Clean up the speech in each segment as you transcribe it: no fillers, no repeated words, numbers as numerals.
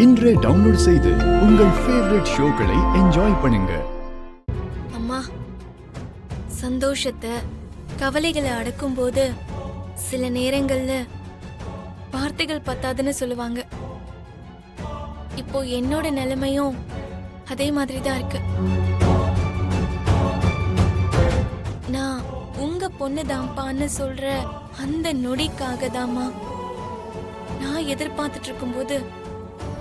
இன்றே டவுன்லோட் செய்து உங்கள் ஃபேவரட் ஷோக்களை என்ஜாய் பண்ணுங்க. அம்மா, சந்தோஷத்தை கவலைகளை அடக்கும் போது சில நேரங்கள்ல வார்த்தைகள் பத்தாதுன்னு சொல்லுவாங்க. இப்போ என்னோட நிலைமையும் அதே மாதிரி தான் இருக்கு. நான் உங்க பொண்ணுதான்ப்பான்னு சொல்ற அந்த நொடிக்காக தாம்மா நான் எதிர்பார்த்துட்டு இருக்கும்போது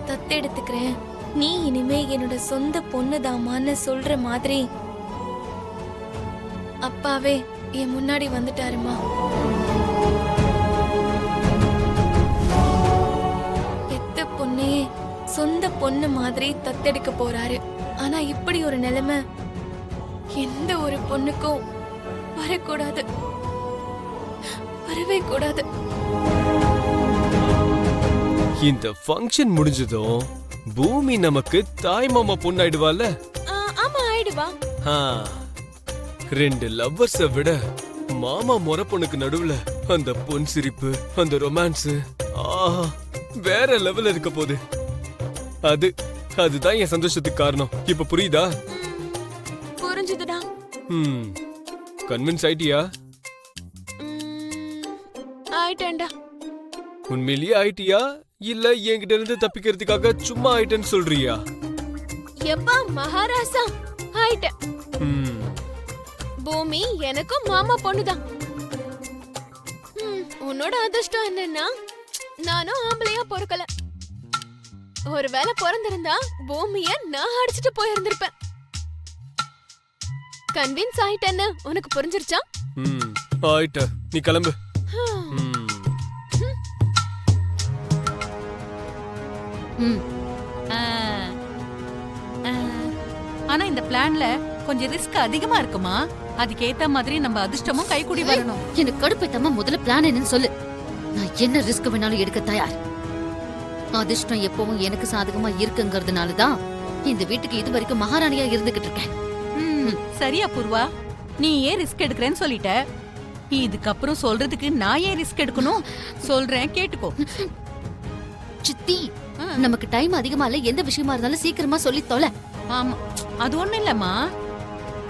தத்தெடுத்துக்கிறேன், நீ இனிமே என்னோட சொந்த பொண்ணுதாமான்னு சொல்ற மாதிரி அப்பாவே என் முன்னாடி வந்துட்டாருமா. பெத்த பொண்ணையே சொந்த பொண்ணு மாதிரி தத்தெடுக்க போறாரு. ஆனா இப்படி ஒரு நிலைமை எந்த ஒரு பொண்ணுக்கும் வரக்கூடாது, வரவே கூடாது. இந்த ஃபங்க்ஷன் முடிஞ்சதும் பூமி நமக்கு தாய் மாமா பொண்ணாயிடுவால. ஆமா, ஆயிடுவா. ரெண்டு லவ்வர்ஸ விட மாமா முறை பொண்ணுக்கு நடுவுல அந்த பொன் சிரிப்பு, அந்த ரொமான்ஸ் வேற லெவல்ல இருக்க போகுது. அதுதான் என் சந்தோஷத்துக்கு காரணம். இப்ப புரியுதா? புரிஞ்சுதுடா. கன்வின்ஸ் ஆயிட்டியா? ஆயிட்டேன்டா. உண்மையிலேயே ஆயிட்டியா இல்ல என்கிட்ட இருந்து தப்பிக்கிறதுக்காக சும்மா ஆயிட்டேன்னு சொல்றியா? எப்பா மகாராசா, ஆயிட்டேன். பூமி எனக்கும் மாமா பொண்ணுதான். உன்னோட அதிர்ஷ்டம் என்னன்னா நானும் ஆம்பளையா பொறுக்கல. ஒருவேளை பிறந்திருந்தா பூமிய நான் அடிச்சுட்டு போயிருந்திருப்பேன். கன்வின்ஸ் ஆயிட்டேன்னு உனக்கு புரிஞ்சிருச்சா? ஆயிட்ட, நீ கிளம்பு. ஆனா இந்த பிளான்ல கொஞ்சம் ரிஸ்க் அதிகமா இருக்குமா? அதுக்கு ஏத்த மாதிரி நம்ம அதிர்ஷ்டமும் கைக்கூடி வரணும். எனக்கு கடுப்பேத்தாம முதல்ல பிளான் என்னன்னு சொல்லு. நான் என்ன ரிஸ்க் வேணாலும் எடுக்க தயார். அதிர்ஷ்டம் எப்பவும் எனக்கு சாதகமா இருக்குங்கிறதுனாலதான் இந்த வீட்டுக்கு இது வரைக்கும் மகாராணியா இருந்துகிட்டு இருக்கேன். சரியா பூர்வா, நீ ஏன் ரிஸ்க் எடுக்கிறேன்னு சொல்லிட்ட. இதுக்கப்புறம் சொல்றதுக்கு நான் ஏன் ரிஸ்க் எடுக்கணும்? சொல்றேன், கேட்டுக்கோ. சித்தி, நமக்கு டைம் அதிகமா இல்ல. எந்த விஷயமா இருந்தாலும் சீக்கிரமா சொல்லி தொலை. ஆமா, அது ஒண்ணு இல்லம்மா.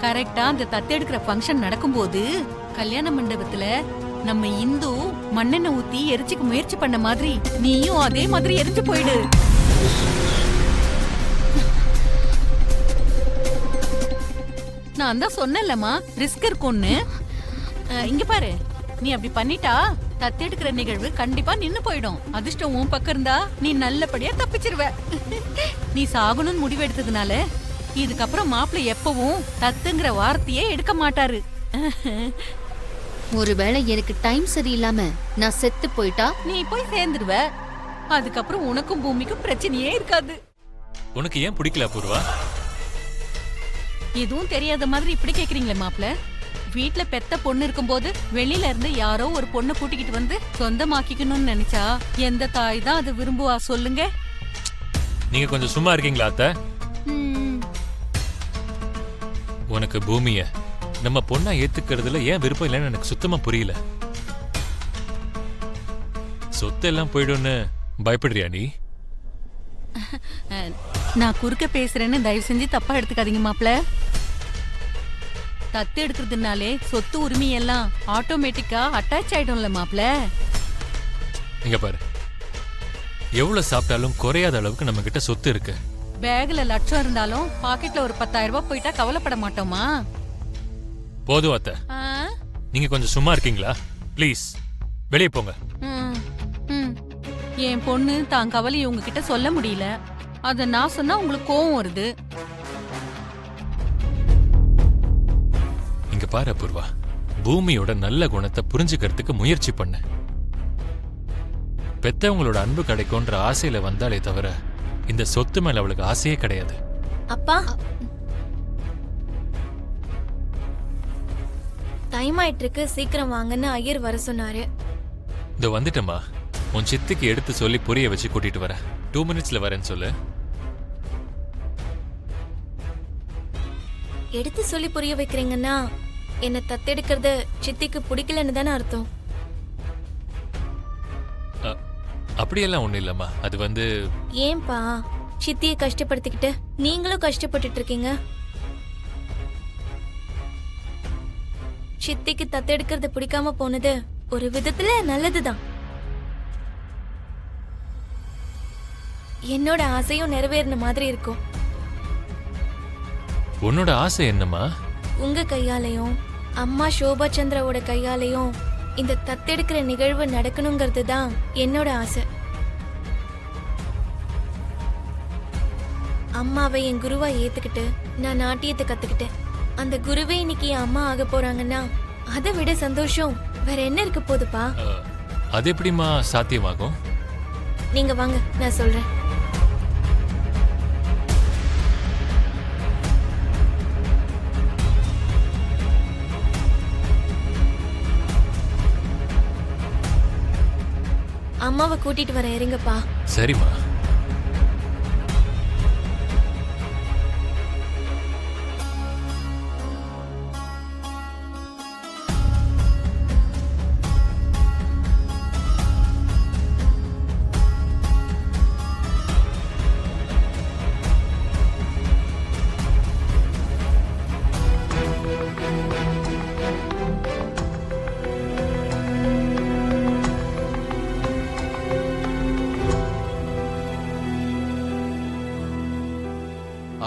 கரெக்டா அந்த தத்தெடுக்கிற ஃபங்க்ஷன் நடக்கும்போது கல்யாண மண்டபத்துல நம்ம இந்து மண்ணெண்ணெய் ஊத்தி எரிச்சுக்க முயற்சி பண்ண மாதிரி நீயும் அதே மாதிரி எரிஞ்சு போயிடு. நான் தான் சொன்னேன்லம்மா, ரிஸ்க் இருக்கும்னு. இங்க பாரு, நீ அப்படி பண்ணிட்டா தத்தெடுக்கிற நிகழ்வு கண்டிப்பா நின்னு போயிடும். அதிர்ஷ்டம் உன் பக்கம் இருந்தா நீ நல்லபடியா தப்பிச்சிருவ. நீ சாகணும்னு முடிவு எடுத்ததுனால இதுக்கப்புறம் மாப்பிள்ளை எப்பவும் தத்துங்கிற வார்த்தையே எடுக்க மாட்டாரு. ஒருவேளை எனக்கு டைம் சரியில்லாம நான் செத்து போயிட்டா நீ போய் சேர்ந்துடுவ. அதுக்கப்புறம் உனக்கும் பூமிக்கும் பிரச்சனையே இருக்காது. உனக்கு ஏன் பிடிக்கல பூர்வா? எதுவும் தெரியாத மாதிரி இப்படி கேக்குறீங்களே மாப்பிள்ள. வீட்ல பெத்த பொண்ணு இருக்கும்போது வெளியில இருந்து யாரோ ஒரு பொண்ணை கூட்டிக்கிட்டு வந்து சொந்தமாக்கிக்கணும்னு நினைச்சா எந்த தாய் தான் அது விரும்புவா சொல்லுங்க? நீங்க கொஞ்சம் சும்மா இருக்கீங்களா அத்தை? உனக்கு பூமிய நம்ம பொண்ணா ஏத்துக்கிறதுல ஏன் விருப்பம் இல்லைன்னு எனக்கு சுத்தமா புரியல. சொத்து எல்லாம் போயிடும்னு பயப்படுறியா நீ? நான் குறுக்க பேசுறேன்னு தயவு செஞ்சு தப்பா எடுத்துக்காதீங்க மாப்பிள்ள. தத்து எடுக்கிறதுனாலே சொத்து உரிமை எல்லாம் ஆட்டோமேட்டிக்கா அட்டாச் ஆயிடும்ல மாப்பிள்ள. இங்க பாரு, எவ்வளவு சாப்பிட்டாலும் குறையாத அளவுக்கு நம்ம கிட்ட சொத்து இருக்கு. பேக்ல லட்சம் இருந்தாலும் பாக்கெட்ல ஒரு 10,000 ரூபாய் போயிட்டா கவலைப்பட மாட்டோமா? போதும் அத்தை, நீங்க கொஞ்சம் சும்மா இருக்கீங்களா? ப்ளீஸ் வெளியே போங்க. என் பொண்ணு தான் கவலையை உங்ககிட்ட சொல்ல முடியல. அத நான் சொன்னா உங்களுக்கு கோவம் வருது. இங்க பாரு பூர்வா, பூமியோட நல்ல குணத்தை புரிஞ்சுக்கிறதுக்கு முயற்சி பண்ண. பெத்தவங்களோட அன்பு கிடைக்கும்ன்ற ஆசையில வந்தாலே தவிர இந்த சொத்து மேல அவளுக்கு ஆசையே கிடையாது. அப்பா, டைம் ஆயிட்டு இருக்கு, சீக்கிரம் வாங்கன்னு ஐயர் வர சொன்னாரு. இதோ வந்துட்டேம்மா. உன் சித்திக்கு எடுத்து சொல்லி புரிய வச்சு கூட்டிட்டு வர. 2 மினிட்ஸ்ல வரேன்னு சொல்லு. எடுத்து சொல்லி புரிய வைக்கிறீங்கன்னா என்ன தத்தெடுக்கிறது சித்திக்கு பிடிக்கலன்னு தானே அர்த்தம்? அப்படியெல்லாம் ஒண்ணும் இல்லம்மா. அது வந்து ஏன்பா சித்தியை கஷ்டப்படுத்திக்கிட்டு நீங்களும் கஷ்டப்பட்டுட்டு இருக்கீங்க? சித்திக்கு தத்தெடுக்கிறது பிடிக்காம போனது ஒரு விதத்துல நல்லதுதான். என்னோட ஆசையும் நிறைவேறின மாதிரி இருக்கும். உன்னோட ஆசை என்னம்மா? உங்க கையாலையும் அம்மா சோபா சந்திராவோட கையாலையும் இந்த தத்தெடுக்கிற நிகழ்வு நடக்கணுங்கிறது தான் என்னோட ஆசை. அம்மாவை என் குருவா ஏத்துக்கிட்டு நான் நாட்டியத்தை கத்துக்கிட்டேன். அந்த குருவே இன்னைக்கு என் அம்மா ஆக போறாங்கன்னா அதை விட சந்தோஷம் வேற என்ன இருக்க போகுதுப்பா? அது எப்படிம்மா சாத்தியமாகும்? நீங்க வாங்க, நான் சொல்றேன். அம்மாவை கூட்டிட்டு வர இருங்கப்பா. சரிம்மா.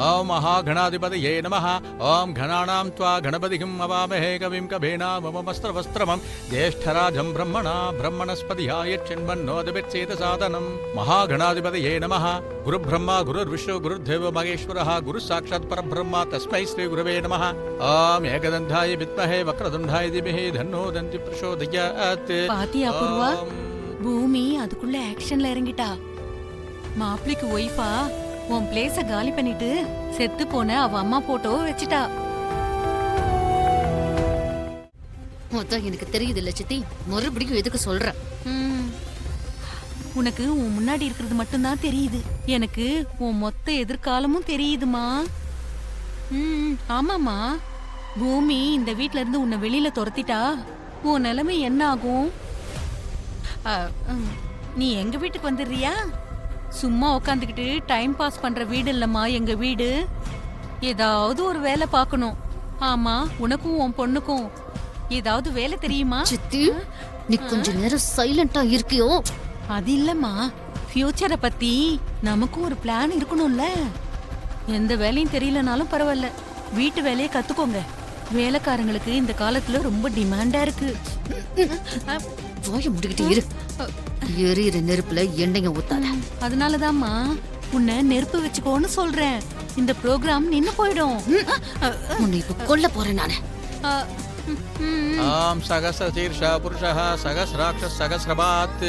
ओम महागणाधिपतये नमः। ओम घनानां त्वा गणपतिं अवामहे कविं कवीनाममस्त्रवस्त्रमं ज्येष्ठराजं ब्रह्मणा ब्रह्मणस्पतिहाय चिन्मन्नोदभिर्चेतसादनं। महागणाधिपतये नमः। गुरुब्रह्मा गुरुर्विष्णु गुरुर्देवो महेश्वरः गुरुः साक्षात् परब्रह्म तस्मै श्री गुरवे नमः। ओम एकदन्ताय विद्महे वक्रतुण्डाय धीमहि तन्नो दन्ति प्रचोदयात्। பாத்தியா பூர்வா, பூமி அதுக்குள்ள ஆக்ஷன்ல இறங்கிட்டா. மாப்பிளைக்கு ஒய்ஃபா உன் பிளேஸ காலி பண்ணிட்டு செத்து போன அவ அம்மா போட்டோவை வச்சுட்டா. அதான் எனக்கு தெரியுது இல்ல சித்தி, மறுபடியும் எதுக்கு சொல்ற? உனக்கு உன் முன்னாடி இருக்கிறது மட்டும்தான் தெரியுது, எனக்கு உன் மொத்த எதிர்காலமும் தெரியுதுமா. ஆமாமா, பூமி இந்த வீட்ல இருந்து உன்னை வெளியில துரத்திட்டா உன் நிலைமை என்ன ஆகும்? நீ எங்க வீட்டுக்கு வந்துடுறியா? சும்மா உக்காந்துக்கிட்டு டைம் பாஸ் பண்ற வீடு இல்லம்மா எங்க வீடு. ஏதாவது ஒரு வேலை பார்க்கணும். ஆமா, உனக்கும் உன் பொண்ணுக்கும் ஏதாவது வேலை தெரியுமா? சித்தி, நீ கொஞ்ச நேரம் சைலண்டா இருக்கியோ? அது இல்லம்மா, ஃபியூச்சரை பத்தி நமக்கும் ஒரு பிளான் இருக்கணும்ல. எந்த வேலையும் தெரியலனாலும் பரவாயில்ல, வீட்டு வேலையை கத்துக்கோங்க. வேலைக்காரங்களுக்கு இந்த காலத்துல ரொம்ப டிமாண்டா இருக்கு. வாய முடிக்கிட்டு இரு. எரியிற நெருப்புல எண்ணெய ஊத்தாத. அதனாலதாம்மா உன்னை நெருப்பு வச்சுக்கோன்னு சொல்றேன். இந்த ப்ரோக்ராம் நின்னு போயிடும். உன்னை இப்ப கொல்ல போறேன் நானு. ओम सहस्रशीर्ष पुरुषः सहस्राक्ष सहस्रपात्